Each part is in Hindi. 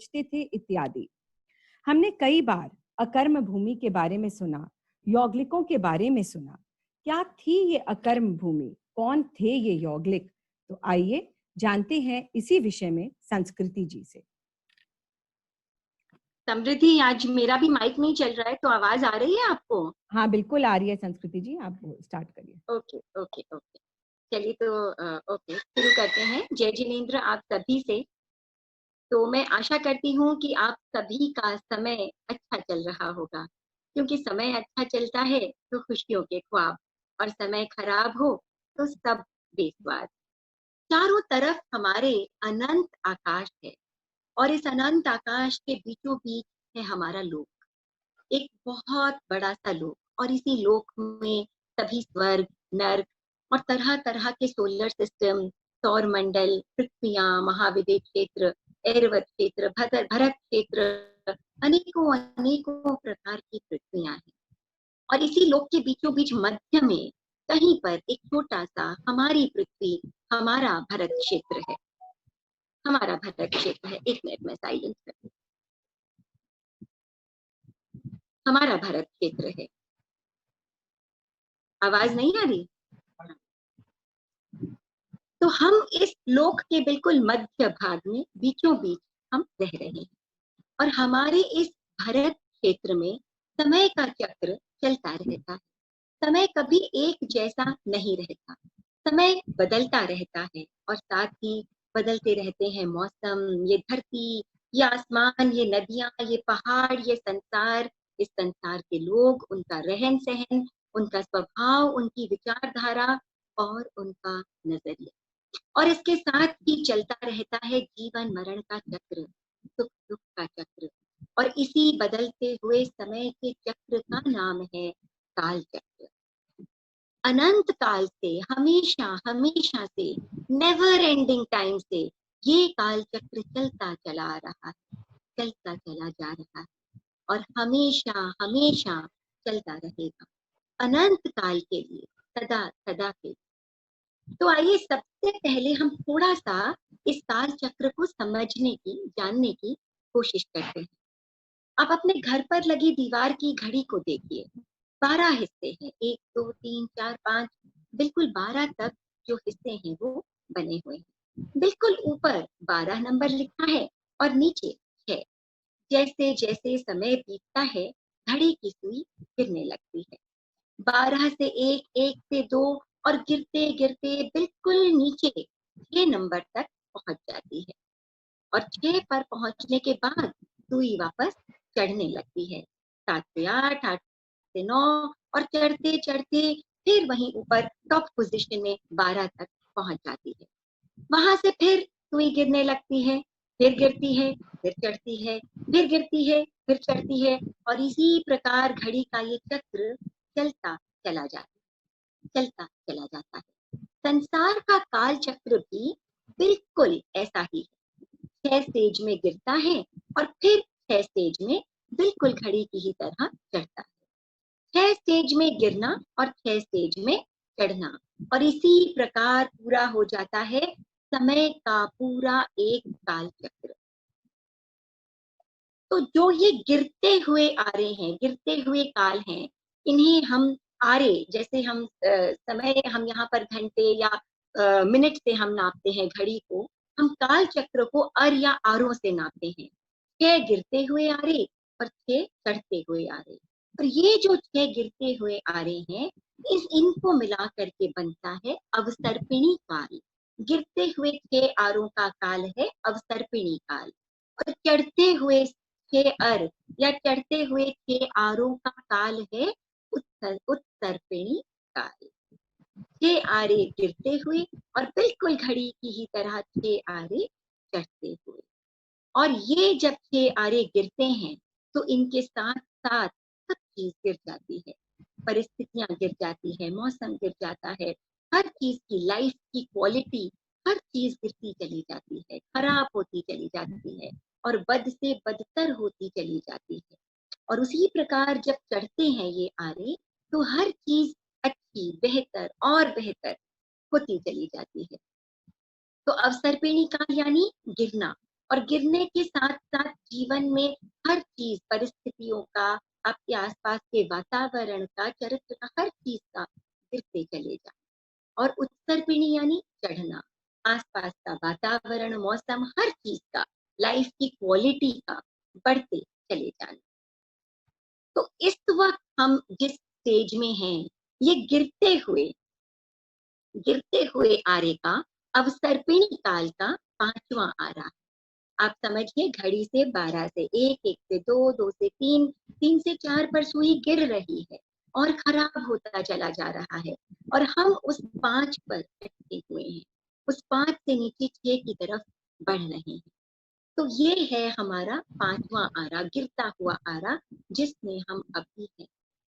सोचते थे इत्यादि। हमने कई बार अकर्म भूमि के बारे में सुना, यौगलिकों के बारे में सुना। क्या थी ये अकर्म भूमि? कौन थे ये यौगलिक? तो आइए जानते हैं इसी विषय में संस्कृति जी से। समृद्धि, आज मेरा भी माइक नहीं चल रहा है, तो आवाज आ रही है आपको? हाँ बिल्कुल आ रही है संस्कृति जी, आप स्टार्ट करिए। ओके ओके ओके, चलिए तो ओके शुरू करते हैं। जय जिनेंद्र आप सभी से। तो मैं आशा करती हूँ कि आप सभी का समय अच्छा चल रहा होगा, क्योंकि समय अच्छा चलता है तो खुशियों के ख्वाब, और समय खराब हो तो सब बेस्वाद। चारों तरफ हमारे अनंत आकाश है, और इस अनंत आकाश के बीचों बीच है हमारा लोक, एक बहुत बड़ा सा लोक। और इसी लोक में सभी स्वर्ग, नर्क और तरह तरह के सोलर सिस्टम, सौर मंडल, पृथ्वियां, महाविद्य क्षेत्र, एरवत क्षेत्र, भरत क्षेत्र, अनेकों अनेकों प्रकार की पृथ्वियां हैं। और इसी लोक के बीचों बीच मध्य में कहीं पर एक छोटा सा हमारी पृथ्वी, हमारा भरत क्षेत्र है। हमारा भरत क्षेत्र है, एक मिनट में साइलेंस कर, हमारा भारत क्षेत्र है। आवाज नहीं आ रही? तो हम इस लोक के बिल्कुल मध्य भाग में बीचों बीच हम रह रहे हैं, और हमारे इस भारत क्षेत्र में समय का चक्र चलता रहता है। समय कभी एक जैसा नहीं रहता, समय बदलता रहता है, और साथ ही बदलते रहते हैं मौसम, ये धरती, ये आसमान, ये नदियां, ये पहाड़, ये संसार, इस संसार के लोग, उनका रहन सहन, उनका स्वभाव, उनकी विचारधारा और उनका नजरिया। और इसके साथ ही चलता रहता है जीवन मरण का चक्र, सुख दुख का चक्र। और इसी बदलते हुए समय के चक्र का नाम है काल चक्र। अनंत काल से, हमेशा हमेशा से, नेवर एंडिंग टाइम से ये काल चक्र चलता चला आ रहा है, चलता चला जा रहा है, और हमेशा हमेशा चलता रहेगा, अनंत काल के लिए, सदा सदा के लिए। तो आइए सबसे पहले हम थोड़ा सा इस काल चक्र को समझने की, जानने की कोशिश करते हैं। आप अपने घर पर लगी दीवार की घड़ी को देखिए, 12 हिस्से हैं, 1 2 3 4 5, बिल्कुल 12 तक जो हिस्से हैं वो बने हुए हैं। बिल्कुल ऊपर 12 नंबर लिखा है और नीचे 6। जैसे जैसे समय बीतता है घड़ी की सुई गिरने लगती है, 12 से 1, 1 से 2, और गिरते गिरते बिल्कुल नीचे 6 नंबर तक पहुंच जाती है। और 6 पर पहुंचने के बाद सुई वापस चढ़ने लगती है, 7 से 8, 8 से 9, और चढ़ते चढ़ते फिर वहीं ऊपर टॉप पोजीशन में 12 तक पहुंच जाती है। वहां से फिर सुई गिरने लगती है, फिर गिरती है, फिर चढ़ती है, फिर गिरती है, फिर चढ़ती है, और इसी प्रकार घड़ी का ये चक्र चलता चला जाता है, चलता चला जाता है। संसार का काल चक्र भी बिल्कुल ऐसा ही है, 6 स्टेज में गिरता है और फिर 6 स्टेज में बिल्कुल घड़ी की ही तरह चढ़ता है। 6 स्टेज में गिरना और 6 स्टेज में चढ़ना, और इसी प्रकार पूरा हो जाता है समय का पूरा एक काल चक्र। तो जो ये गिरते हुए आ रहे हैं, गिरते हुए काल हैं, इन्हें हम आरे, जैसे हम समय, हम यहाँ पर घंटे या मिनट से हम नापते हैं घड़ी को, हम काल चक्र को अर या आरों से नापते हैं। 6 गिरते हुए आ रहे और 6 चढ़ते हुए आ रहे, और ये जो 6 गिरते हुए आ रहे हैं, इनको मिला करके बनता है अवसर्पिणी काल। गिरते हुए 6 आरों का काल है अवसर्पिणी काल, और चढ़ते हुए 6 अर या चढ़ते हुए 6 आरों का काल है उत्तरपिणी काल। 6 आरे गिरते हुए और बिल्कुल घड़ी की ही तरह 6 आरे चढ़ते हुए। और ये जब 6 आरे गिरते हैं तो इनके साथ साथ सब चीज गिर जाती है, परिस्थितियां गिर जाती है, मौसम गिर जाता है, हर चीज की, लाइफ की क्वालिटी, हर चीज गिरती चली जाती है, खराब होती चली जाती है, और बद से बदतर होती चली जाती है। और उसी प्रकार जब चढ़ते हैं ये आरे, तो हर चीज अच्छी, बेहतर और बेहतर होती चली जाती है। तो अवसर्पिणी काल यानी गिरना, और गिरने के साथ साथ जीवन में हर चीज, परिस्थितियों का, आपके आसपास के वातावरण का, चरित्र का, हर चीज का गिरते चले जाए। और उत्सर्पिणी यानी चढ़ना, आसपास का वातावरण, मौसम, हर चीज का, लाइफ की क्वालिटी का बढ़ते चले जाना। तो इस वक्त हम जिस स्टेज में हैं, ये गिरते हुए आरे का अवसर्पिणी काल का 5वां आरा। आप समझिए, घड़ी से 12 से 1, 1 से 2, 2 से 3, 3 से 4 पर सुई गिर रही है और खराब होता चला जा रहा है, और हम उस 5 पर अटके हुए हैं, उस 5 से नीचे 6 की तरफ बढ़ रहे हैं। तो ये है हमारा 5वां आरा, गिरता हुआ आरा, जिसमें हम अभी हैं,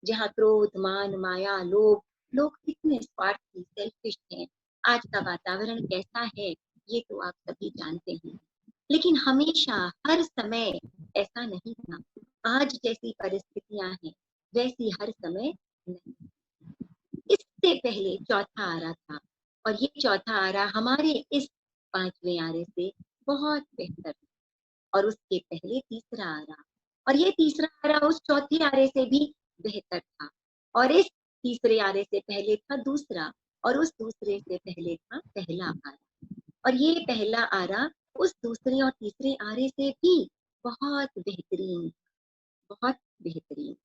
जहाँ क्रोध, मान, माया, लोग कितने स्वार्थी, सेल्फिश हैं। आज का वातावरण कैसा है, ये तो आप सभी जानते हैं। लेकिन हमेशा, हर समय ऐसा नहीं था। आज जैसी परिस्थितियां हैं, वैसी हर समय नहीं। इससे पहले चौथा आरा था, और ये चौथा आरा हमारे इस 5वें आरे से बहुत बेहतर था। और उसके पहले तीसरा आरा, और ये तीसरा आरा उस चौथे आरे से भी बेहतर था। और इस तीसरे आरे से पहले था दूसरा, और उस दूसरे से पहले था पहला आरा। और ये पहला आरा उस दूसरे और तीसरे आरे से भी बहुत बेहतरीन, बहुत बेहतरीन।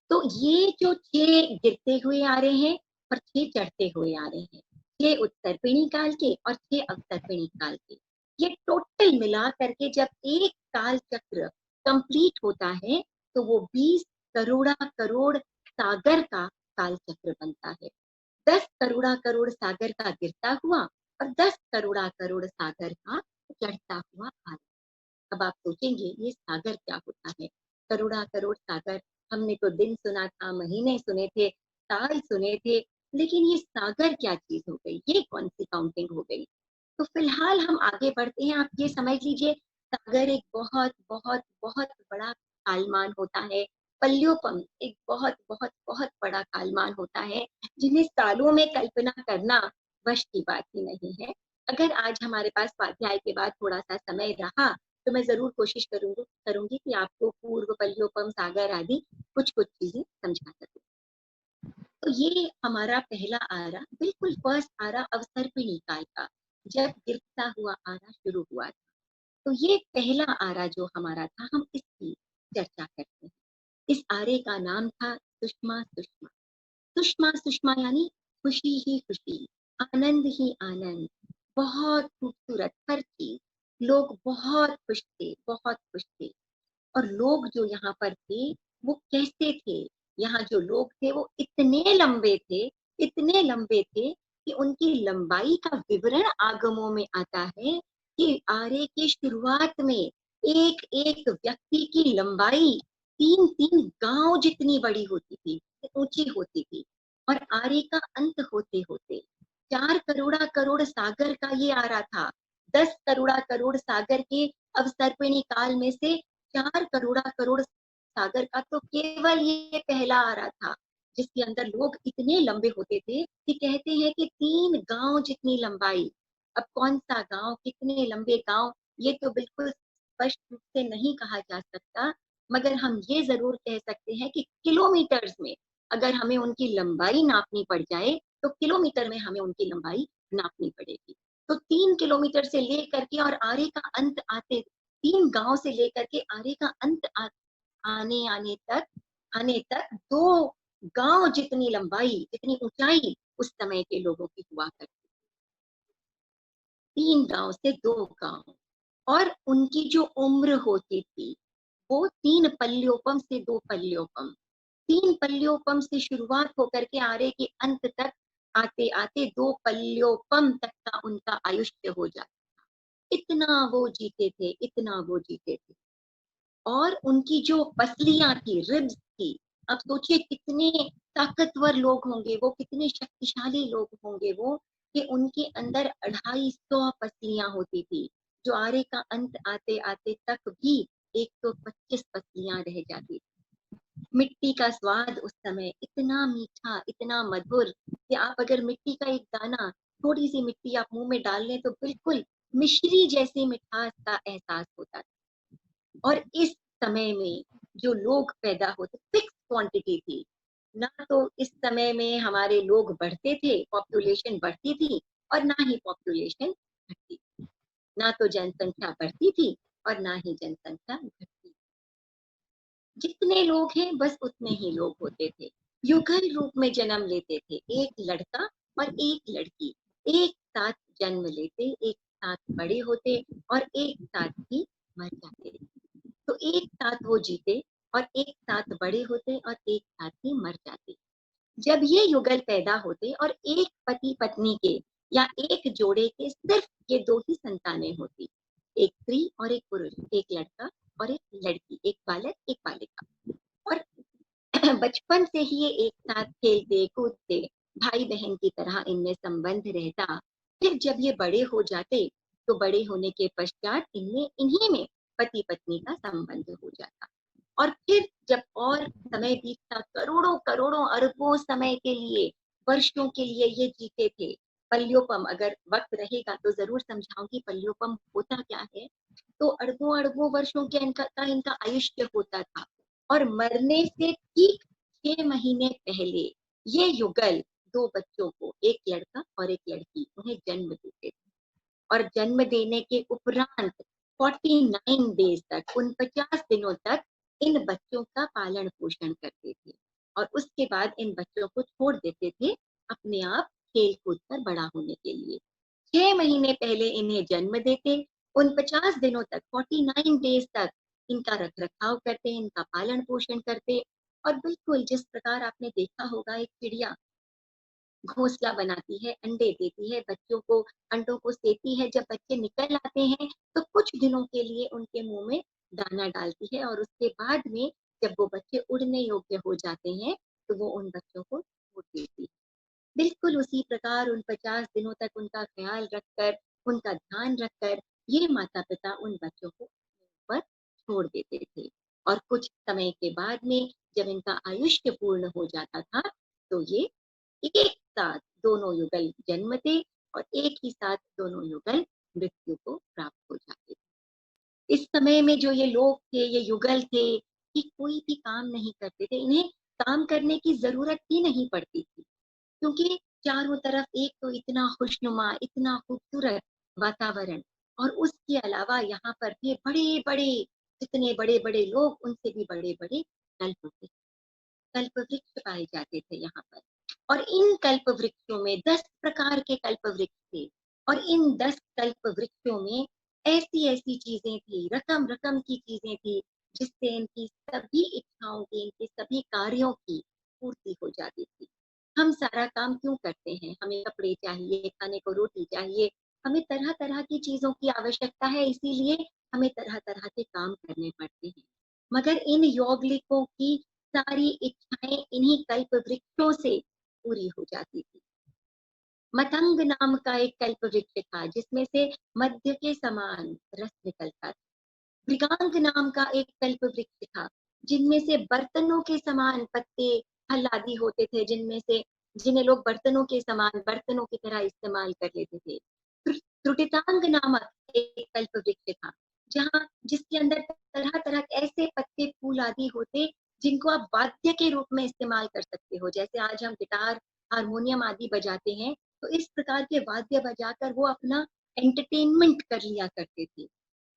तो ये जो 6 गिरते हुए आ रहे हैं और 6 चढ़ते हुए आ रहे हैं, 6 उत्तरपिणी काल के और 6 अवतरपिणी काल के, ये टोटल मिला करके जब एक काल चक्र कंप्लीट होता है, तो वो 20 करोड़ा करोड़ सागर का काल चक्र बनता है। 10 करोड़ा करोड़ सागर का गिरता हुआ और 10 करोड़ा करोड़ सागर का चढ़ता हुआ आ रहा। अब आप सोचेंगे, ये सागर क्या होता है? करोड़ा करोड़ सागर, हमने तो दिन सुना था, महीने सुने थे, साल सुने थे, लेकिन ये सागर क्या चीज हो गई? ये कौन सी काउंटिंग हो गई? तो फिलहाल हम आगे बढ़ते हैं। आप ये समझ लीजिए, सागर एक बहुत बहुत बहुत बड़ा कालमान होता है। पल्योपम एक बहुत बहुत बहुत बड़ा कालमान होता है, जिन्हें सालों में कल्पना करना वश की बात ही नहीं है। अगर आज हमारे पास स्वाध्याय के बाद थोड़ा सा समय रहा, तो मैं जरूर कोशिश करूंगी कि आपको पूर्व, पल्योपम, सागर आदि कुछ कुछ चीजें समझा सकूं। तो ये हमारा पहला आरा, बिल्कुल फर्स्ट आरा अवसर्पिणी काल का, जब गिरता हुआ आरा शुरू हुआ था। तो ये पहला आरा जो हमारा था, हम इसकी चर्चा करते हैं। इस आरे का नाम था सुषमा सुषमा। सुषमा सुषमा यानी खुशी ही खुशी, आनंद ही आनंद, बहुत खूबसूरत हर चीज। लोग बहुत खुश थे, बहुत खुश थे। और लोग जो यहाँ पर थे, वो कैसे थे? यहाँ जो लोग थे वो इतने लंबे थे, इतने लंबे थे कि उनकी लंबाई का विवरण आगमों में आता है कि आरे की शुरुआत में एक एक व्यक्ति की लंबाई 3-3 गांव जितनी बड़ी होती थी, ऊंची होती थी। और आरे का अंत होते होते 4 करोड़ा करोड़ सागर का ये आरा था। 10 करोड़ा करोड़ सागर के अवसर्पिणी काल में से 4 करोड़ा करोड़ सागर का तो केवल ये पहला आरा था, जिसके अंदर लोग इतने लंबे होते थे कि कहते हैं कि 3 गांव जितनी लंबाई। अब कौन सा गांव, कितने लंबे गांव, ये तो बिल्कुल स्पष्ट रूप से नहीं कहा जा सकता, मगर हम ये जरूर कह सकते हैं कि किलोमीटर्स में अगर हमें उनकी लंबाई नापनी पड़ जाए, तो किलोमीटर में हमें उनकी लंबाई नापनी पड़ेगी। तो 3 किलोमीटर से लेकर के और आरे का अंत आते, 3 गांव से लेकर के आरे का अंत आने तक 2 गांव जितनी लंबाई, जितनी ऊंचाई उस समय के लोगों की हुआ करती। 3 गांव से 2 गांव, और उनकी जो उम्र होती थी, वो 3 पल्योपम से 2 पल्योपम, 3 पल्योपम से शुरुआत होकर के आरे के अंत तक आते आते 2 पल्योपम तक का उनका आयुष्य हो जाता। इतना वो जीते थे, इतना वो जीते थे। और उनकी जो पसलियां थी, रिब्स थी, अब सोचिए कितने ताकतवर लोग होंगे वो, कितने शक्तिशाली लोग होंगे वो, कि उनके अंदर 250 पसलियां होती थी, जो आरे का अंत आते आते तक भी 125 पसलियां रह जाती थी। मिट्टी का स्वाद उस समय इतना मीठा, इतना मधुर, कि आप अगर मिट्टी का एक दाना, थोड़ी सी मिट्टी आप मुंह में डाल लें, तो बिल्कुल मिश्री जैसी मिठास का एहसास होता था। और इस समय में जो लोग पैदा होते, फिक्स क्वांटिटी थी। ना तो इस समय में हमारे लोग बढ़ते थे, पॉपुलेशन बढ़ती थी, और ना ही पॉपुलेशन घटती थी। ना तो जनसंख्या बढ़ती थी और ना ही जनसंख्या घटती। जितने लोग हैं बस उतने ही लोग होते थे। युगल रूप में जन्म लेते थे, एक लड़का और एक लड़की एक साथ जन्म लेते, एक साथ बड़े होते और एक साथ ही मर जाते। तो एक साथ वो जीते और एक साथ बड़े होते और एक साथ ही मर जाते। जब ये युगल पैदा होते और एक पति पत्नी के या एक जोड़े के सिर्फ ये दो ही संतानें होती, एक स्त्री और एक पुरुष, एक लड़का और एक लड़की, एक बालक एक बालिका। और बचपन से ही ये एक साथ खेलते कूदते, भाई बहन की तरह इनमें संबंध रहता। फिर जब ये बड़े हो जाते तो बड़े होने के पश्चात इनमें इन्हीं में पति पत्नी का संबंध हो जाता। और फिर जब और समय बीतता, करोड़ों करोड़ों अरबों समय के लिए, वर्षों के लिए ये जीते थे। पल्योपम, अगर वक्त रहेगा तो जरूर समझाऊंगी पल्योपम होता क्या है। तो अरबों अरबों वर्षों के इनका आयुष्य होता था। और मरने से ठीक 6 महीने पहले ये युगल दो बच्चों को, एक लड़का और एक लड़की, उन्हें जन्म देते थे। और जन्म देने के उपरांत 49 डेज तक, 49 दिनों तक इन बच्चों का पालन पोषण करते थे। और उसके बाद इन बच्चों को छोड़ देते थे अपने आप खेल कूद कर बड़ा होने के लिए। 6 महीने पहले इन्हें जन्म देते, 49 दिनों तक, 49 डेज तक इनका रख रखाव करते, इनका पालन पोषण करते। और बिल्कुल जिस प्रकार आपने देखा होगा, एक चिड़िया घोंसला बनाती है, अंडे देती है, बच्चों को, अंडों को सेती है, जब बच्चे निकल आते हैं तो कुछ दिनों के लिए उनके मुंह में दाना डालती है, और उसके बाद में जब वो बच्चे उड़ने योग्य हो जाते हैं तो वो उन बच्चों को छोड़ देती है। बिल्कुल उसी प्रकार उन 50 दिनों तक उनका ख्याल रखकर, उनका ध्यान रखकर ये माता पिता उन बच्चों को पर छोड़ देते थे। और कुछ समय के बाद में जब इनका आयुष्य पूर्ण हो जाता था तो ये एक साथ दोनों युगल जन्मते और एक ही साथ दोनों युगल मृत्यु को प्राप्त हो जाते थे। इस समय में जो ये लोग थे, ये युगल थे, कि कोई भी काम नहीं करते थे, इन्हें काम करने की जरूरत ही नहीं पड़ती थी। क्योंकि चारों तरफ एक तो इतना खुशनुमा, इतना खूबसूरत वातावरण, और उसके अलावा यहाँ पर भी बड़े बड़े, जितने बड़े बड़े लोग उनसे भी बड़े बड़े कल्प वृक्ष पाए जाते थे यहाँ पर। और इन कल्प वृक्षों में 10 प्रकार के कल्प वृक्ष थे। और इन 10 कल्प वृक्षों में ऐसी ऐसी चीजें थी, रकम रकम की चीजें थी, जिससे इनकी सभी इच्छाओं की, इनके सभी कार्यों की पूर्ति हो जाती थी। हम सारा काम क्यों करते हैं? हमें कपड़े चाहिए, खाने को रोटी चाहिए, हमें तरह तरह की चीजों की आवश्यकता है, इसीलिए हमें तरह तरह के काम करने पड़ते हैं। मगर इन यौगलिकों की सारी इच्छाएं इन्हीं कल्प वृक्षों से पूरी हो जाती थी। मतंग नाम का एक कल्प वृक्ष था जिसमें से मध्य के समान रस निकलता था। मृगांक नाम का एक कल्प वृक्ष था जिनमें से बर्तनों के समान पत्ते, फल आदि होते थे, जिनमें से जिन्हें लोग बर्तनों के समान, बर्तनों की तरह इस्तेमाल कर लेते थे। त्रुटितांग नामक एक कल्प वृक्ष था जहाँ जिसके अंदर तरह तरह के ऐसे पत्ते, फूल आदि होते जिनको आप वाद्य के रूप में इस्तेमाल कर सकते हो। जैसे आज हम गिटार, हारमोनियम आदि बजाते हैं, तो इस प्रकार के वाद्य बजाकर वो अपना एंटरटेनमेंट कर लिया करते थे।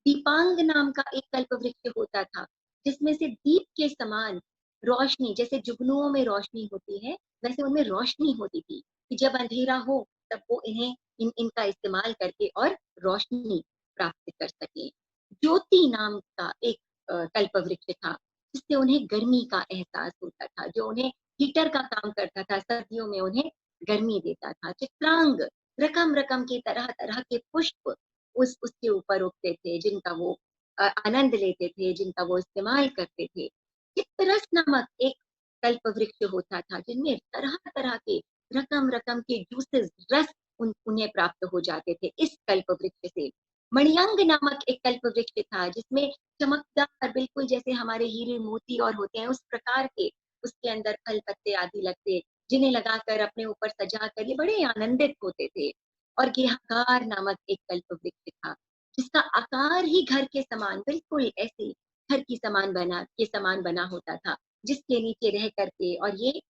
दीपांग नाम का एक कल्प वृक्ष होता था जिसमें से दीप के समान रोशनी, जैसे जुगनुओं में रोशनी होती है वैसे उनमें रोशनी होती थी, कि जब अंधेरा हो तब वो इन्हें इनका इस्तेमाल करके और रोशनी प्राप्त कर सके। ज्योति नाम का एक कल्प वृक्ष था जिससे उन्हें गर्मी का एहसास होता था, जो उन्हें हीटर का काम करता था, सर्दियों में उन्हें गर्मी देता था। चित्रांग, रकम रकम के तरह तरह के पुष्प उसके ऊपर उगते थे, जिनका वो आनंद लेते थे, जिनका वो इस्तेमाल करते थे। चित्ररस नामक एक कल्प वृक्ष होता था जिनमें तरह तरह के, रकम रकम के जूसेस, रस उन्हें प्राप्त हो जाते थे इस कल्प वृक्ष से। मणियंग नामक एक कल्प वृक्ष था जिसमें चमकदार, बिल्कुल जैसे हमारे हीरे मोती और होते हैं उस प्रकार के, उसके अंदर फल पत्ते आदि लगते, जिन्हें लगाकर अपने ऊपर सजा कर ये बड़े आनंदित होते थे। और गेहकार नामक एक कल्प वृक्ष था जिसका आकार ही घर के समान, बिल्कुल ऐसे पत्थर की समान बना होता था, जिसके नीचे रह करके और ये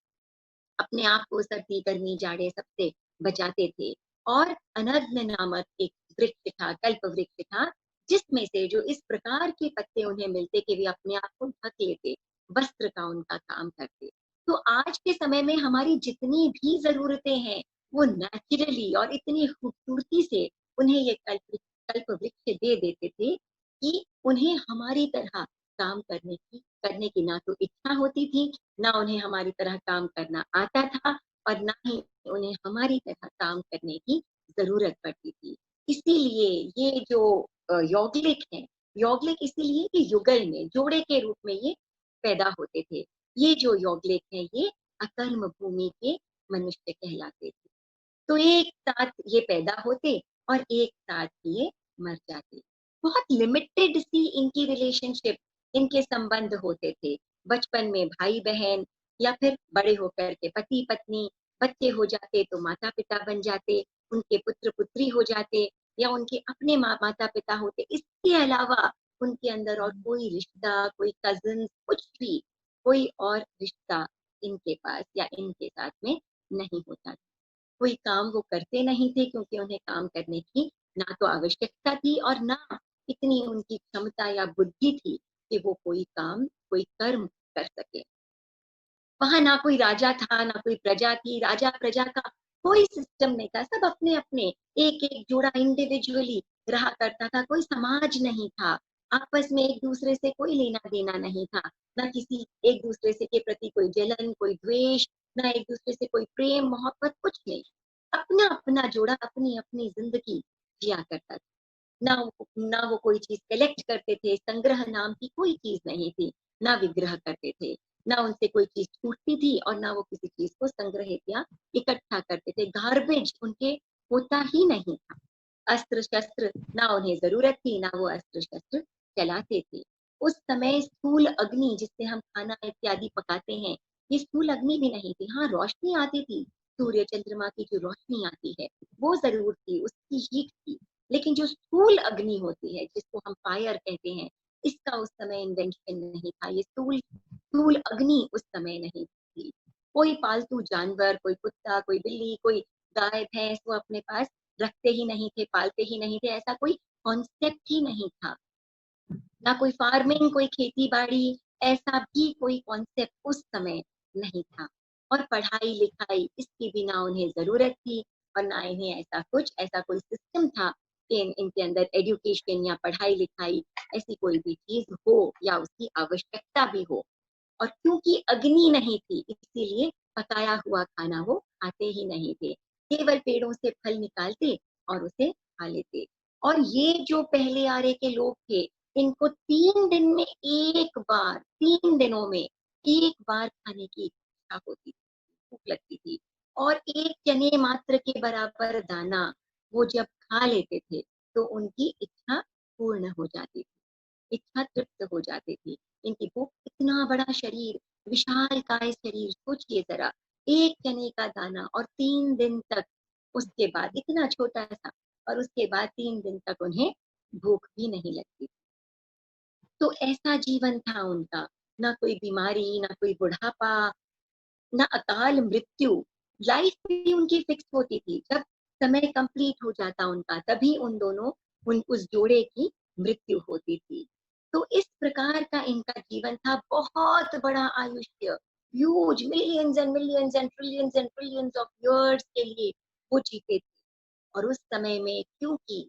अपने आप को सर्दी गर्मी जाड़े सबसे बचाते थे। और अनग्न नामक एक वृक्ष था, कल्प वृक्ष था, जिसमें से जो इस प्रकार के पत्ते उन्हें मिलते कि वे अपने आप को ढक लेते, वस्त्र का उनका काम करते। तो आज के समय में हमारी जितनी भी जरूरतें हैं वो नेचुरली और इतनी खूबसूरती से उन्हें ये कल्प वृक्ष दे देते थे कि उन्हें हमारी तरह काम करने की ना तो इच्छा होती थी, ना उन्हें हमारी तरह काम करना आता था, और ना ही उन्हें हमारी तरह काम करने की जरूरत पड़ती थी। इसीलिए ये जो यौगिक है, यौगिक इसीलिए कि युगल में जोड़े के रूप में ये पैदा होते थे। ये जो यौगिक है ये अकर्म भूमि के मनुष्य कहलाते थे। तो एक साथ ये पैदा होते और एक साथ ये मर जाते। बहुत लिमिटेड सी इनकी रिलेशनशिप, इनके संबंध होते थे। बचपन में भाई बहन, या फिर बड़े होकर के पति पत्नी, बच्चे हो जाते तो माता पिता बन जाते, उनके पुत्र पुत्री हो जाते, या उनके अपने माता पिता होते। इसके अलावा उनके अंदर और कोई रिश्ता, कोई कजिन, कुछ भी कोई और रिश्ता इनके पास या इनके साथ में नहीं होता। कोई काम वो करते नहीं थे, क्योंकि उन्हें काम करने की ना तो आवश्यकता थी और ना इतनी उनकी क्षमता या बुद्धि थी कि वो कोई काम, कोई कर्म कर सके। वहां ना कोई राजा था, ना कोई प्रजा थी। राजा प्रजा का कोई सिस्टम नहीं था, सब अपने अपने एक एक जोड़ा इंडिविजुअली रहा करता था। कोई समाज नहीं था, आपस में एक दूसरे से कोई लेना देना नहीं था, ना किसी एक दूसरे से के प्रति कोई जलन, कोई द्वेष, ना एक दूसरे से कोई प्रेम मोहब्बत, कुछ नहीं। अपना अपना जोड़ा अपनी अपनी जिंदगी जिया करता था। ना वो कोई चीज कलेक्ट करते थे, संग्रह नाम की कोई चीज नहीं थी, ना विग्रह करते थे, ना उनसे कोई चीज छूटती थी और ना वो किसी चीज को संग्रहित या इकट्ठा करते थे। गार्बेज उनके होता ही नहीं था। अस्त्र शस्त्र ना उन्हें जरूरत थी, ना वो अस्त्र शस्त्र चलाते थे। उस समय स्थूल अग्नि जिससे हम खाना इत्यादि पकाते हैं, ये स्थूल अग्नि भी नहीं थी। हाँ, रोशनी आती थी, सूर्य चंद्रमा की जो रोशनी आती है वो जरूर थी, उसकी हीट थी। लेकिन जो स्थूल अग्नि होती है, जिसको हम फायर कहते हैं, इसका उस समय इन्वेंशन नहीं था। ये स्थूल स्थूल अग्नि उस समय नहीं थी। कोई पालतू जानवर, कोई कुत्ता, कोई बिल्ली, कोई गाय भैंस वो अपने पास रखते ही नहीं थे, पालते ही नहीं थे। ऐसा कोई कॉन्सेप्ट ही नहीं था। ना कोई फार्मिंग, कोई खेती बाड़ी, ऐसा भी कोई कॉन्सेप्ट उस समय नहीं था। और पढ़ाई लिखाई इसकी भी ना उन्हें जरूरत थी, और ना इन्हें ऐसा कोई सिस्टम था कि इनके अंदर एजुकेशन या पढ़ाई लिखाई ऐसी कोई भी चीज हो या उसकी आवश्यकता भी हो। और क्योंकि अग्नि नहीं थी, इसीलिए पकाया हुआ खाना वो खाते ही नहीं थे। केवल पेड़ों से फल निकालते और उसे खा लेते। और ये जो पहले आरे के लोग थे, इनको 3 दिन में एक बार, 3 दिनों में एक बार खाने की इच्छा होती थी, भूख लगती थी। और एक चने मात्र के बराबर दाना वो जब खा लेते थे तो उनकी इच्छा पूर्ण हो जाती थी, इच्छा तृप्त हो जाती थी। इनकी भूख, इतना बड़ा शरीर, विशाल काय शरीर, सोचिए जरा, एक चने का दाना और 3 दिन तक, उसके बाद इतना छोटा सा, और उसके बाद 3 दिन तक उन्हें भूख भी नहीं लगती। तो ऐसा जीवन था उनका। ना कोई बीमारी, ना कोई बुढ़ापा, ना अकाल मृत्यु। लाइफ भी उनकी फिक्स होती थी। जब समय कंप्लीट हो जाता उनका, तभी उस जोड़े की मृत्यु होती थी। तो इस प्रकार का इनका जीवन था। बहुत बड़ा आयुष्य, huge, millions and trillions of years के लिए वो जीते थे। और उस समय में क्योंकि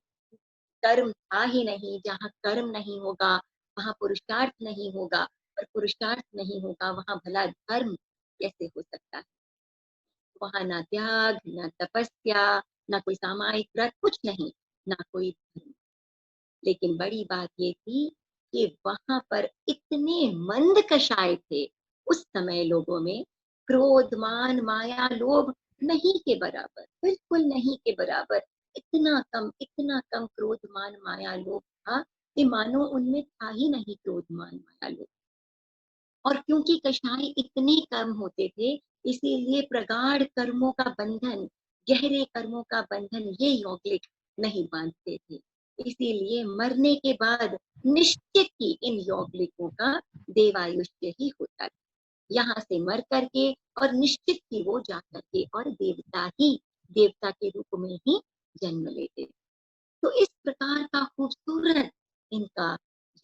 कर्म था ही नहीं, जहाँ कर्म नहीं होगा वहां पुरुषार्थ नहीं होगा, और पुरुषार्थ नहीं होगा वहां भला धर्म कैसे हो सकता है। वहां ना त्याग, ना तपस्या, ना कोई सामायिक व्रत, कुछ नहीं, ना कोई धर्म। लेकिन बड़ी बात ये थी कि वहां पर इतने मंद कषाय थे उस समय लोगों में, क्रोध मान माया लोभ नहीं के बराबर, बिल्कुल नहीं के बराबर। इतना कम क्रोध मान माया लोभ था कि मानो उनमें था ही नहीं क्रोध मान माया लोभ। और क्योंकि कषाय इतने कम होते थे, इसीलिए प्रगाढ़ कर्मों का बंधन, गहरे कर्मों का बंधन ये यौगिक नहीं बांधते थे। इसीलिए मरने के बाद निश्चित ही इन यौगिकों का देवायुष्य ही होता था। यहाँ से मर करके और निश्चित ही वो जा करके और देवता के रूप में ही जन्म लेते। तो इस प्रकार का खूबसूरत इनका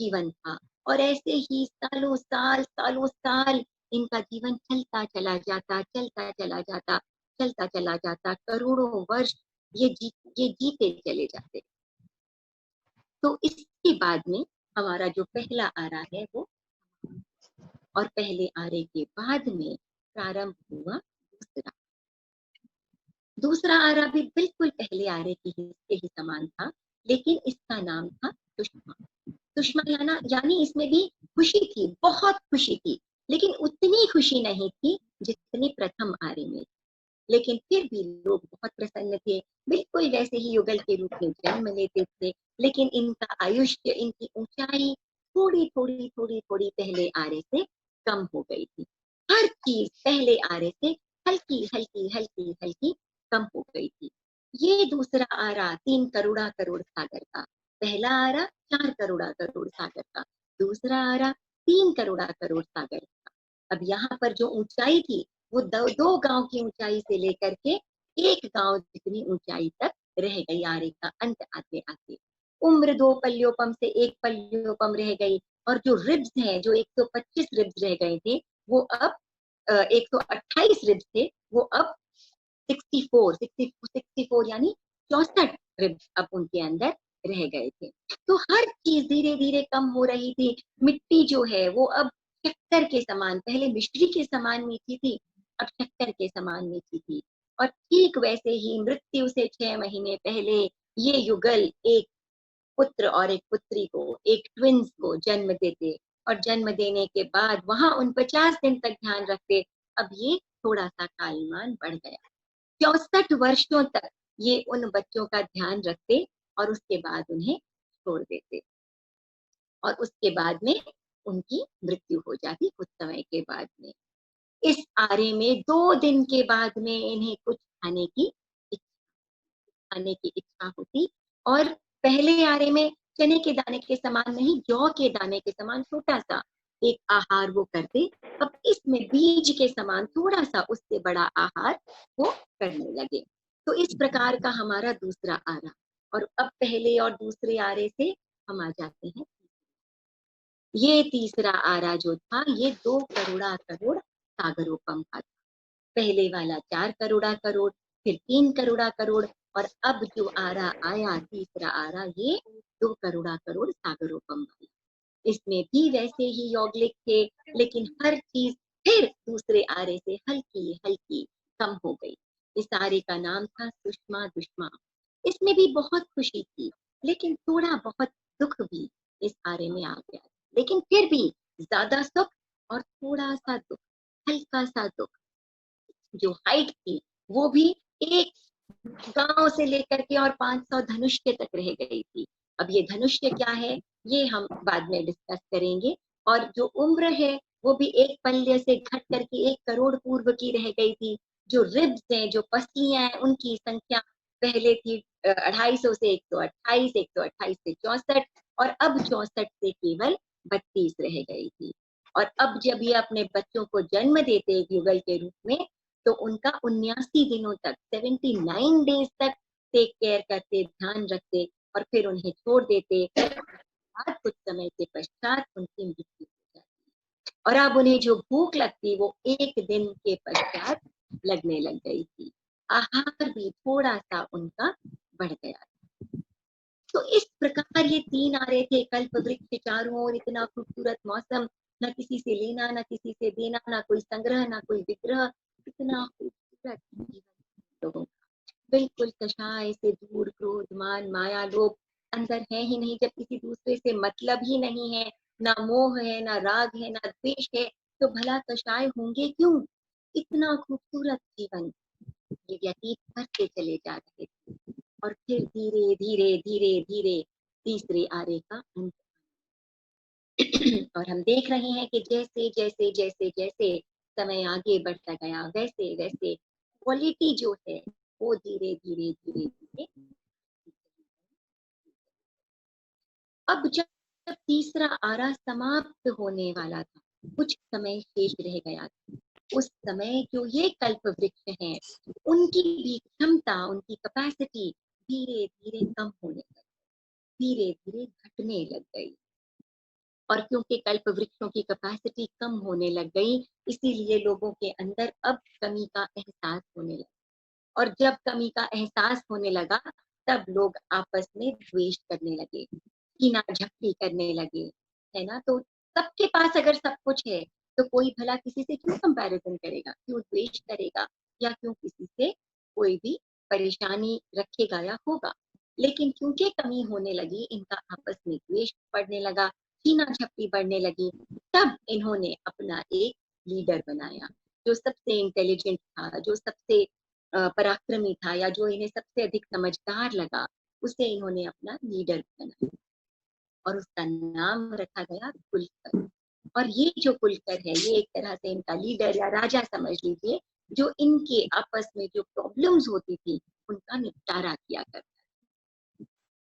जीवन था और ऐसे ही सालों साल इनका जीवन चलता चला जाता, करोड़ों वर्ष ये जीते चले जाते। तो इसके बाद में हमारा जो पहला आरा है वो, और पहले आरे के बाद में प्रारंभ हुआ दूसरा। दूसरा आरा भी बिल्कुल पहले आरे के हिस्से ही समान था, लेकिन इसका नाम था सुषमा। सुषमा यानी इसमें भी खुशी थी, बहुत खुशी थी, लेकिन उतनी खुशी नहीं थी जितनी प्रथम आरे में। लेकिन फिर भी लोग बहुत प्रसन्न थे, बिल्कुल वैसे ही युगल के रूप में जन्म लेते थे, लेकिन इनका आयुष्य, इनकी ऊंचाई थोड़ी पहले आरे से कम हो गई थी। हर चीज पहले आरे से हल्की कम हो गई थी। ये दूसरा आरा 3 करोड़ा करोड़ सागर का, पहला आरा 4 करोड़ा करोड़ सागर का, दूसरा आरा 3 करोड़ा करोड़ सागर का। अब यहाँ पर जो ऊंचाई थी वो दो गांव की ऊंचाई से लेकर के एक गांव जितनी ऊंचाई तक रह गई आरे का अंत आते आते। उम्र 2 पल्योपम से 1 पल्योपम रह गई, और जो रिब्स हैं, जो 125 रिब्स रह गए थे, वो अब 128 रिब्स थे, वो अब 64 यानी 64 रिब्स अब उनके अंदर रह गए थे। तो हर चीज धीरे धीरे कम हो रही थी। मिट्टी जो है वो अब शक्कर के समान, पहले मिश्री के समान मीठी थी, अब शक्कर के समान मीठी थी। और ठीक वैसे ही मृत्यु से 6 महीने पहले ये युगल एक पुत्र और एक पुत्री को, एक ट्विंस को जन्म देते, और जन्म देने के बाद वहां 49 दिन तक ध्यान रखते। अब ये थोड़ा सा कालमान बढ़ गया, 64 वर्षों तक ये उन बच्चों का ध्यान रखते और उसके बाद उन्हें छोड़ देते, और उसके बाद में उनकी मृत्यु हो जाती कुछ समय के बाद में। इस आरे में 2 दिन के बाद में इन्हें कुछ खाने की इच्छा होती, और पहले आरे में चने के दाने के समान नहीं, जौ के दाने के समान छोटा सा एक आहार वो करते। अब इसमें बीज के समान थोड़ा सा उससे बड़ा आहार वो करने लगे। तो इस प्रकार का हमारा दूसरा आरा, और अब पहले और दूसरे आरे से हम आ जाते हैं। ये तीसरा आरा जो था ये 2 करोड़ा करोड़ सागरोपम का था। पहले वाला 4 करोड़ा करोड़, फिर 3 करोड़ा करोड़, और अब जो आरा आया तीसरा आरा, ये 2 करोड़ा करोड़ सागरोपम वाला। इसमें भी वैसे ही यौगिक थे, लेकिन हर चीज फिर दूसरे आरे से हल्की हल्की कम हो गई। इस आरे का नाम था सुषमा दुष्मा। इसमें भी बहुत खुशी थी, लेकिन थोड़ा बहुत दुख भी इस आरे में आ गया, लेकिन फिर भी ज्यादा सुख और थोड़ा सा दुख, हल्का सा दुख। जो हाइट थी वो भी एक गांव से लेकर के और 500 धनुष्य तक रह गई थी। अब ये धनुष्य क्या है ये हम बाद में डिस्कस करेंगे। और जो उम्र है वो भी 1 पल्य से घट करके 1 करोड़ पूर्व की रह गई थी। जो रिब्स हैं, जो पसलियां हैं, उनकी संख्या पहले थी 250 से 128, 128 से 64, और अब 64 से केवल 32 रह गई थी। और अब जब ये अपने बच्चों को जन्म देते एक युगल के रूप में, तो उनका 79 दिनों तक, 79 डेज तक टेक केयर करते, ध्यान रखते, और फिर उन्हें छोड़ देते। बाद कुछ समय के पश्चात उनकी मृत्यु हो जाती, और अब उन्हें जो भूख लगती वो 1 दिन के पश्चात लगने लग गई थी। आहार भी थोड़ा सा उनका बढ़ गया। तो इस प्रकार ये 3 आरे थे, कल्प वृक्ष के चारों ओर, इतना खूबसूरत मौसम, न किसी से लेना न किसी से देना, ना कोई संग्रह ना कोई विग्रह, इतना खूबसूरत जीवन लोगों का। बिल्कुल कषाय से दूर, क्रोध मान माया लोभ अंदर है ही नहीं। जब किसी दूसरे से मतलब ही नहीं है, ना मोह है, ना राग है, ना द्वेष है, तो भला कषाय होंगे क्यों? इतना खूबसूरत जीवन ये व्यतीत करते चले जा रहे थे। और फिर धीरे धीरे धीरे धीरे तीसरे आरे का अंत। और हम देख रहे हैं कि जैसे जैसे जैसे जैसे समय आगे बढ़ता गया, वैसे वैसे क्वालिटी जो है वो धीरे धीरे धीरे धीरे अब जब तीसरा आरा समाप्त होने वाला था, कुछ समय शेष रह गया था, उस समय जो ये कल्प वृक्ष हैं, उनकी भी क्षमता, उनकी कैपेसिटी धीरे धीरे कम होने लगी, धीरे धीरे घटने लग गई। और क्योंकि कल्प वृक्षों की कैपेसिटी कम होने लग गई, इसीलिए लोगों के अंदर अब कमी का एहसास होने लगा। और जब कमी का एहसास होने लगा, तब लोग आपस में द्वेष करने लगे, कीना झपटी करने लगे, है ना। तो सबके पास अगर सब कुछ है, तो कोई भला किसी से क्यों कंपैरिजन करेगा, क्यों द्वेष करेगा, या क्यों किसी से कोई भी परेशानी रखेगा या होगा। लेकिन क्योंकि कमी होने लगी, इनका आपस में द्वेष बढ़ने लगा, कीना झपटी बढ़ने लगी, तब इन्होंने अपना एक लीडर बनाया, जो सबसे इंटेलिजेंट था, जो सबसे पराक्रमी था, या जो इन्हें सबसे अधिक समझदार लगा, उसे इन्होंने अपना लीडर बनाया और उसका नाम रखा गया कुलकर। और ये जो कुलकर है, ये एक तरह से इनका लीडर या राजा समझ लीजिए, जो इनके आपस में जो प्रॉब्लम्स होती थी, उनका निपटारा किया करता।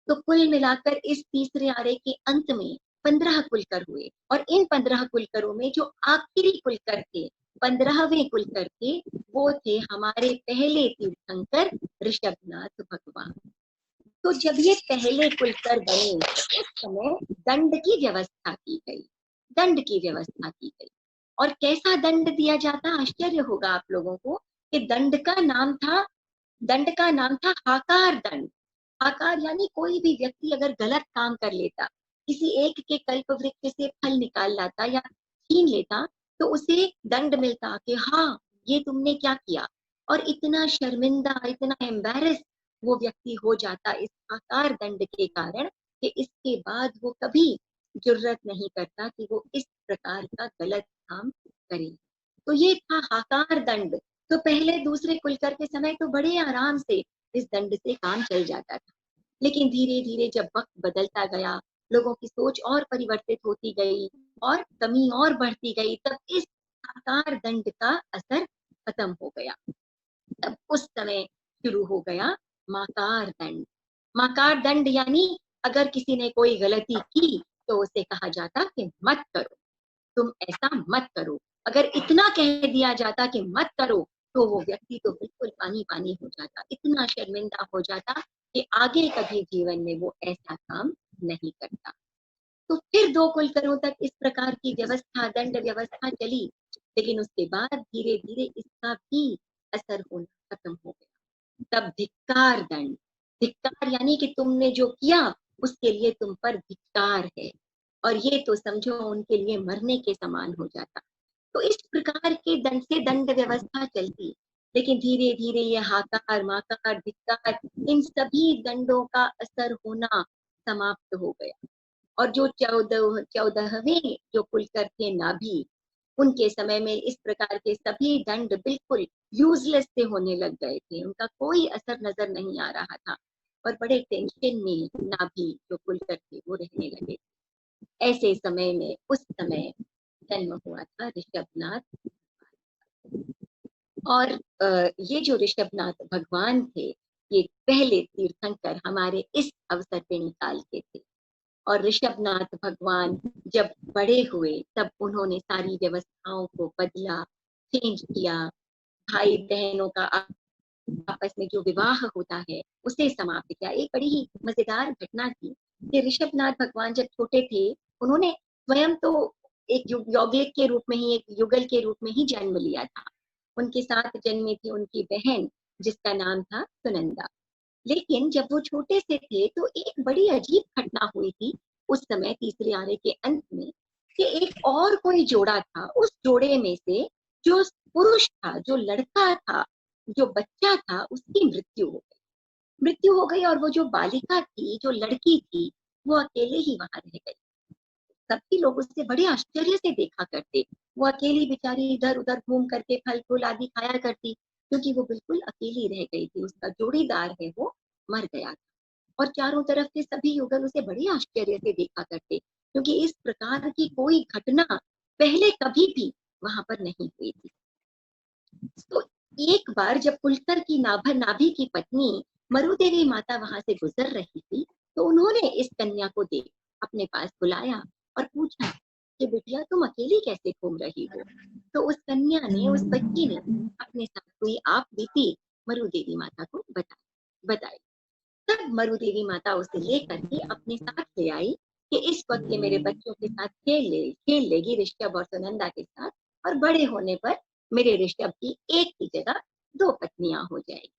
तो कुल मिलाकर इस तीसरे आरे के अंत में 15 कुलकर हुए, और इन 15 कुलकरों में जो आखिरी कुलकर थे, 15वें कुलकर थे, वो थे हमारे पहले तीर्थंकर ऋषभनाथ भगवान। तो जब ये पहले कुलकर बने, उस समय दंड की व्यवस्था की गई, दंड की व्यवस्था की गई। और कैसा दंड दिया जाता, आश्चर्य होगा आप लोगों को, कि दंड का नाम था हाकार दंड। हाकार यानी कोई भी व्यक्ति अगर गलत काम कर लेता, किसी एक के कल्प वृक्ष से फल निकाल लाता या छीन लेता, तो उसे दंड मिलता कि हाँ, ये तुमने क्या किया। और इतना शर्मिंदा, इतना एम्बैरेस वो व्यक्ति हो जाता इस हाकार दंड के कारण, कि इसके बाद वो कभी जुर्रत नहीं करता कि वो इस प्रकार का गलत काम करे। तो ये था हाकार दंड। तो पहले दूसरे कुलकर के समय तो बड़े आराम से इस दंड से काम चल जाता था, लेकिन धीरे धीरे जब वक्त बदलता गया, लोगों की सोच और परिवर्तित होती गई और कमी और बढ़ती गई, तब इस हाकार दंड का असर खत्म हो गया। तब उस समय शुरू हो गया माकार दंड। माकार दंड यानी अगर किसी ने कोई गलती की, तो उसे कहा जाता कि मत करो, तुम ऐसा मत करो। अगर इतना कह दिया जाता कि मत करो, तो वो व्यक्ति तो बिल्कुल पानी पानी हो जाता, इतना शर्मिंदा हो जाता कि आगे कभी जीवन में वो ऐसा काम नहीं करता। तो फिर 2 कुलकरों तक इस प्रकार की व्यवस्था, दंड व्यवस्था चली, लेकिन उसके बाद धीरे धीरे इसका भी असर होना खत्म हो गया। तब धिक्कार दंड, धिक्कार यानी कि तुमने जो किया उसके लिए तुम पर धिक्कार है, और ये तो समझो उनके लिए मरने के समान हो जाता। तो इस प्रकार के दंड से दंड व्यवस्था चलती, लेकिन धीरे धीरे ये हाकार, माकार, धिक्कार, इन सभी दंडों का असर होना समाप्त हो गया। और जो 14वें जो कुलकर थे नाभि, उनके समय में इस प्रकार के सभी दंड बिल्कुल यूजलेस से होने लग गए थे, उनका कोई असर नजर नहीं आ रहा था, और बड़े टेंशन में नाभि जो कुलकर थे वो रहने लगे। ऐसे समय में उस समय जन्म हुआ था ऋषभनाथ। और ये जो ऋषभनाथ भगवान थे, ये पहले तीर्थंकर हमारे इस अवसर पे निकाल के थे। और ऋषभनाथ भगवान जब बड़े हुए, तब उन्होंने सारी व्यवस्थाओं को बदला, चेंज किया। भाई बहनों का आपस में जो विवाह होता है, उसे समाप्त किया। एक बड़ी ही मजेदार घटना थी कि ऋषभनाथ भगवान जब छोटे थे, उन्होंने स्वयं तो एक यौगिक के रूप में ही, एक युगल के रूप में ही जन्म लिया था। उनके साथ जन्मी थी उनकी बहन, जिसका नाम था सुनंदा। लेकिन जब वो छोटे से थे, तो एक बड़ी अजीब घटना हुई थी उस समय तीसरे आरे के अंत में, कि एक और कोई जोड़ा था, उस जोड़े में से जो पुरुष था, जो लड़का था, जो बच्चा था, उसकी मृत्यु हो गई। मृत्यु हो गई, और वो जो बालिका थी, जो लड़की थी, वो अकेले ही वहां रह गई। सभी लोग उससे बड़े आश्चर्य से देखा करते। वो अकेली बेचारी इधर उधर घूम करके फल फूल आदि खाया करती, क्योंकि वो बिल्कुल अकेली रह गई थी, उसका जोड़ीदार है वो मर गया था। और चारों तरफ के सभी युगल उसे बड़े आश्चर्य से देखा करते, क्योंकि इस प्रकार की कोई घटना पहले कभी भी वहां पर नहीं हुई थी। तो एक बार जब कुलकर की नाभि की पत्नी मरुदेवी माता वहां से गुजर रही थी, तो उन्होंने इस कन्या को देखा, अपने पास बुलाया और पूछा कि बिटिया तुम अकेली कैसे घूम रही हो। तो उस कन्या ने, उस बच्ची ने अपने साथ हुई आप बीती मरु देवी माता को बताई। तब मरु देवी माता उसे लेकर के अपने साथ ले आई कि इस वक्त ये मेरे बच्चों के साथ खेल लेगी ऋषभ और सुनंदा के साथ, और बड़े होने पर मेरे ऋषभ की एक की जगह दो पत्नियां हो जाएगी।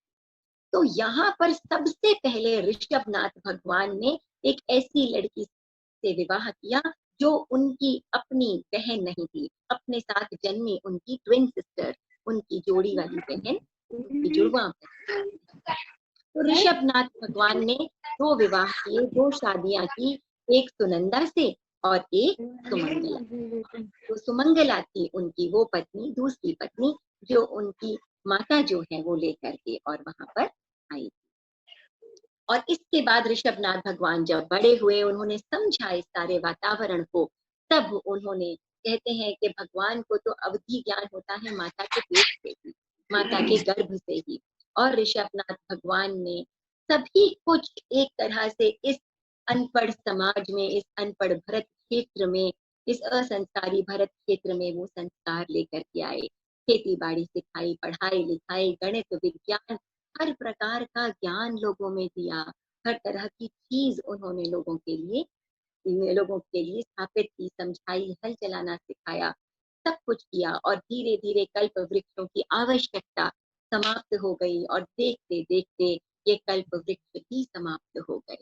तो यहाँ पर सबसे पहले ऋषभनाथ भगवान ने एक ऐसी लड़की से विवाह किया जो उनकी अपनी बहन नहीं थी, अपने साथ जन्मी उनकी ट्विन सिस्टर, उनकी जोड़ी वाली बहन, उनकी जुड़वा बहन। तो ऋषभनाथ भगवान ने दो विवाह किए, दो शादियां की, एक सुनंदा से और एक सुमंगला। तो सुमंगला थी उनकी वो पत्नी, दूसरी पत्नी, जो उनकी माता जो है वो लेकर के और वहां पर आई। और इसके बाद ऋषभनाथ भगवान जब बड़े हुए, उन्होंने समझा इस सारे वातावरण को, तब उन्होंने, कहते हैं कि भगवान को तो अवधि ज्ञान होता है माता के पेट से ही, माता के गर्भ से ही। और ऋषभनाथ भगवान ने सभी कुछ एक तरह से इस अनपढ़ समाज में, इस अनपढ़ भरत क्षेत्र में, इस असंस्कारी भरत क्षेत्र में वो संस्कार लेकर के आए। खेती बाड़ी सिखाई, पढ़ाई लिखाई, गणित विज्ञान, हर प्रकार का ज्ञान लोगों में दिया, हर तरह की चीज उन्होंने लोगों के लिए स्थापित की, समझाई, हल चलाना सिखाया, सब कुछ किया। और धीरे धीरे कल्प वृक्षों की आवश्यकता समाप्त हो गई और देखते देखते ये कल्प वृक्ष भी समाप्त हो गए।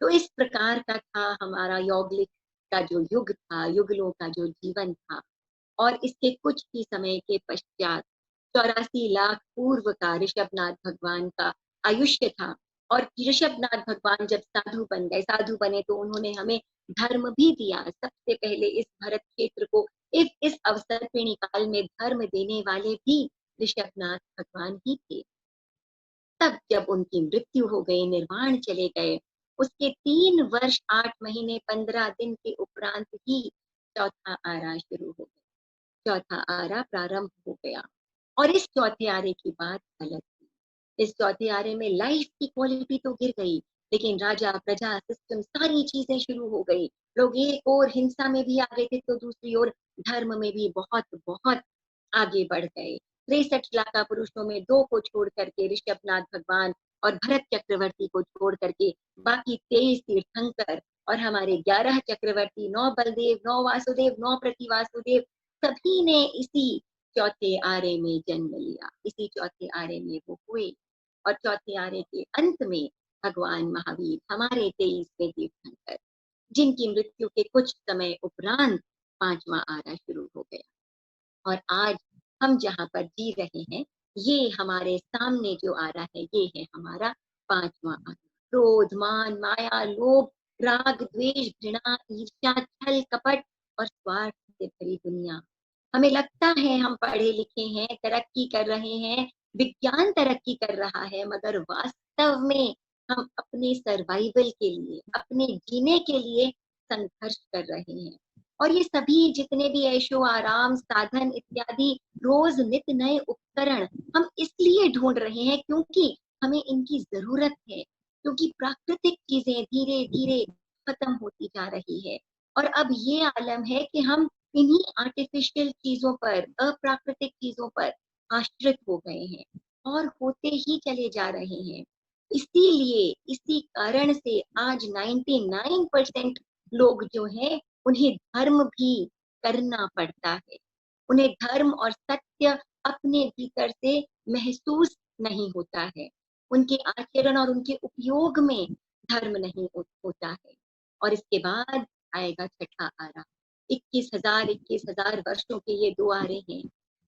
तो इस प्रकार का था हमारा यौगलिक का जो युग था, युगलों का जो जीवन था। और इसके कुछ ही समय के पश्चात 84 लाख पूर्व का ऋषभनाथ भगवान का आयुष्य था। और ऋषभनाथ भगवान जब साधु बन गए, साधु बने, तो उन्होंने हमें धर्म भी दिया। सबसे पहले इस भरत क्षेत्र को इस अवसर पे निकाल में धर्म देने वाले भी ऋषभनाथ भगवान ही थे। तब जब उनकी मृत्यु हो गई, निर्वाण चले गए, उसके 3 वर्ष 8 महीने 15 दिन के उपरांत ही चौथा आरा शुरू हो गया, चौथा आरा प्रारंभ हो गया। और इस चौथे आरे की बात अलग थी। इस चौथे आरे में लाइफ की क्वालिटी तो गिर गई, लेकिन राजा प्रजा सिस्टम सारी चीजें शुरू हो गई। लोग एक और हिंसा में भी आ गए थे, तो दूसरी ओर धर्म में भी बहुत बहुत आगे बढ़ गए। 63 लाख पुरुषों में 2 को छोड़ करके ऋषभनाथ भगवान और भरत चक्रवर्ती को छोड़ करके बाकी 23 तीर्थंकर और हमारे 11 चक्रवर्ती, 9 बलदेव, 9 वासुदेव, 9 प्रति वासुदेव, सभी ने इसी चौथे आरे में जन्म लिया, इसी चौथे आरे में वो हुए। और चौथे आरे के अंत में भगवान महावीर, हमारे 23वें तीर्थंकर, जिनकी मृत्यु के कुछ समय उपरांत 5वां आरा शुरू हो गया। और आज हम जहाँ पर जी रहे हैं, ये हमारे सामने जो आरा है, ये है हमारा 5वां आरा। क्रोध, मान, माया, लोभ, राग, द्वेष, घृणा, ईर्ष्या, छल, कपट और स्वार्थ से भरी दुनिया। हमें लगता है हम पढ़े लिखे हैं, तरक्की कर रहे हैं, विज्ञान तरक्की कर रहा है, मगर वास्तव में हम अपने सर्वाइवल के लिए, अपने जीने के लिए संघर्ष कर रहे हैं। और ये सभी जितने भी ऐशो आराम, साधन इत्यादि, रोज नित नए उपकरण हम इसलिए ढूंढ रहे हैं क्योंकि हमें इनकी जरूरत है, क्योंकि प्राकृतिक चीजें धीरे धीरे खत्म होती जा रही है। और अब ये आलम है कि हम इन्हीं आर्टिफिशियल चीजों पर, अप्राकृतिक चीजों पर आश्रित हो गए हैं और होते ही चले जा रहे हैं। इसीलिए इसी कारण से आज 99% लोग जो हैं, उन्हें धर्म भी करना पड़ता है। उन्हें धर्म और सत्य अपने भीतर से महसूस नहीं होता है, उनके आचरण और उनके उपयोग में धर्म नहीं होता है। और इसके बाद आएगा छठा आरा। 21,000 वर्षों के ये 2 आरे हैं।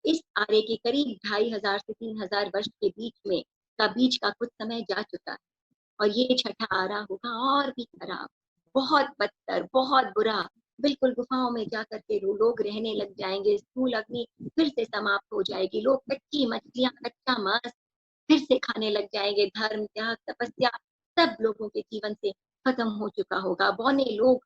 इस आरे के करीब 2500 से 3000 वर्ष के बीच का कुछ समय जा चुका है। और ये छठा आरा होगा और भी खराब, बहुत बदतर, बहुत बुरा। बिल्कुल गुफाओं में जाकर के लोग रहने लग जाएंगे, स्थूल अग्नि फिर से समाप्त हो जाएगी, लोग कच्ची मछलियां, कच्चा मांस फिर से खाने लग जाएंगे, धर्म, त्याग, तपस्या सब लोगों के जीवन से खत्म हो चुका होगा। बौने लोग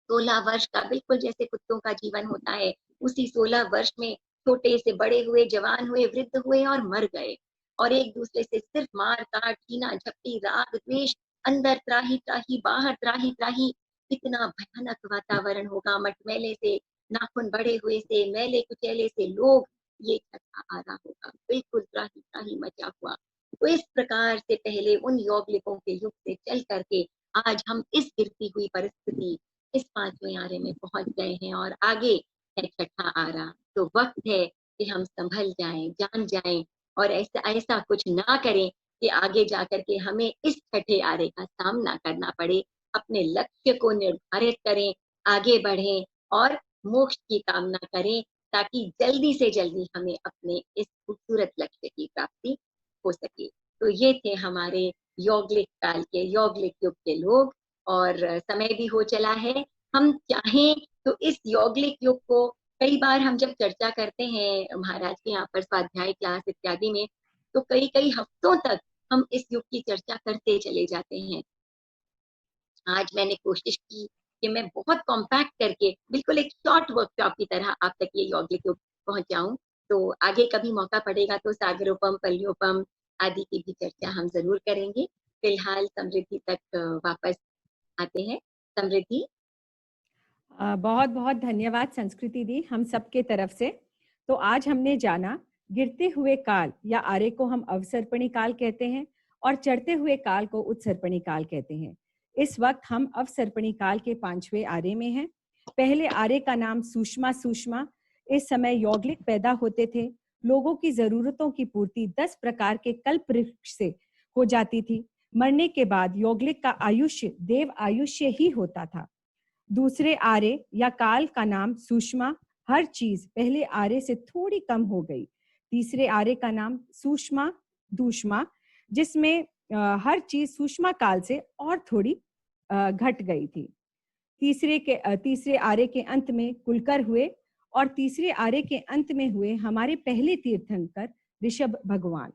16 वर्ष का, बिल्कुल जैसे कुत्तों का जीवन होता है, उसी 16 वर्ष में छोटे से बड़े हुए, जवान हुए, वृद्ध हुए और मर गए। और एक दूसरे से सिर्फ मार काट, छीना झपटी, राग द्वेष, अंदर त्राही त्राही, बाहर त्राही त्राही, इतना भयानक वातावरण होगा, मटमैले से, नाखून बड़े हुए से, मैले कुचैले से लोग, ये छठा आरा होगा, बिल्कुल त्राही त्राही मचा हुआ। तो इस प्रकार से पहले उन यौगलिकों के युग से चल करके आज हम इस गिरती हुई परिस्थिति, इस 5वें आरे में पहुंच गए हैं और आगे है छठा आरा। तो वक्त है कि हम संभल जाएं, जान जाएं और ऐसा ऐसा कुछ ना करें कि आगे जाकर के हमें इस छठे आरे का सामना करना पड़े। अपने लक्ष्य को निर्धारित करें, आगे बढ़ें और मोक्ष की कामना करें, ताकि जल्दी से जल्दी हमें अपने इस खूबसूरत लक्ष्य की प्राप्ति हो सके। तो ये थे हमारे यौगलिक काल के, यौगलिक युग के लोग, और समय भी हो चला है। हम चाहें तो इस यौगलिक युग को, कई बार हम जब चर्चा करते हैं महाराज के यहाँ पर स्वाध्याय क्लास इत्यादि में, तो कई कई हफ्तों तक हम इस युग की चर्चा करते चले जाते हैं। आज मैंने कोशिश की कि मैं बहुत कॉम्पैक्ट करके बिल्कुल एक शॉर्ट वर्कशॉप की तरह आप तक ये यौगिक युग पहुंचाऊं। तो आगे कभी मौका पड़ेगा तो सागरोपम, पल्योपम आदि की भी चर्चा हम जरूर करेंगे। फिलहाल समृद्धि तक वापस आते हैं। समृद्धि। बहुत बहुत धन्यवाद संस्कृति दी हम सबके तरफ से। तो आज हमने जाना गिरते हुए काल या आरे को हम अवसर्पणी काल कहते हैं और चढ़ते हुए काल को उत्सर्पणी काल कहते हैं। इस वक्त हम अवसर्पणी काल के 5वें आरे में हैं। पहले आरे का नाम सूष्मा सूष्मा। इस समय यौगलिक पैदा होते थे। लोगों की जरूरतों की पूर्ति 10 प्रकार के कल्प वृक्ष से हो जाती थी। मरने के बाद यौगलिक का आयुष्य देव आयुष्य ही होता था। दूसरे आरे या काल का नाम सूष्मा। हर चीज पहले आरे से थोड़ी कम हो गई। तीसरे आरे का नाम सूष्मा दूष्मा, जिसमें हर चीज सूष्मा काल से और थोड़ी घट गई थी। तीसरे आरे के अंत में कुलकर हुए और तीसरे आरे के अंत में हुए हमारे पहले तीर्थंकर ऋषभ भगवान।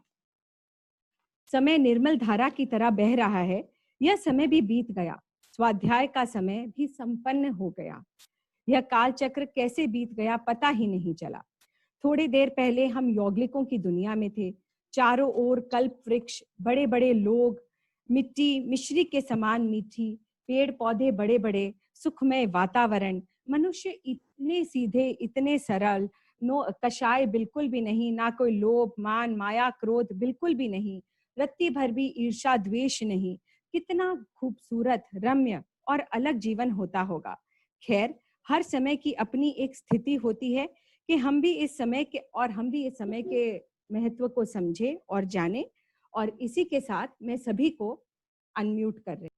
समय निर्मल धारा की तरह बह रहा है। यह समय भी बीत गया। स्वाध्याय का समय भी संपन्न हो गया। यह काल चक्र कैसे बीत गया पता ही नहीं चला। थोड़ी देर पहले हम यौगलिकों की दुनिया में थे। चारों ओर कल्प वृक्ष, बड़े बड़े लोग, मिट्टी मिश्री के समान मीठी, पेड़ पौधे बड़े बड़े, सुखमय वातावरण, मनुष्य इतने सीधे, इतने सरल, नो कषाय बिल्कुल भी नहीं, ना कोई लोभ मान माया क्रोध बिल्कुल भी नहीं, रत्ती भर भी ईर्षा द्वेष नहीं। कितना खूबसूरत, रम्य और अलग जीवन होता होगा। खैर, हर समय की अपनी एक स्थिति होती है कि हम भी इस समय के महत्व को समझे और जाने। और इसी के साथ मैं सभी को अनम्यूट कर रही हूँ।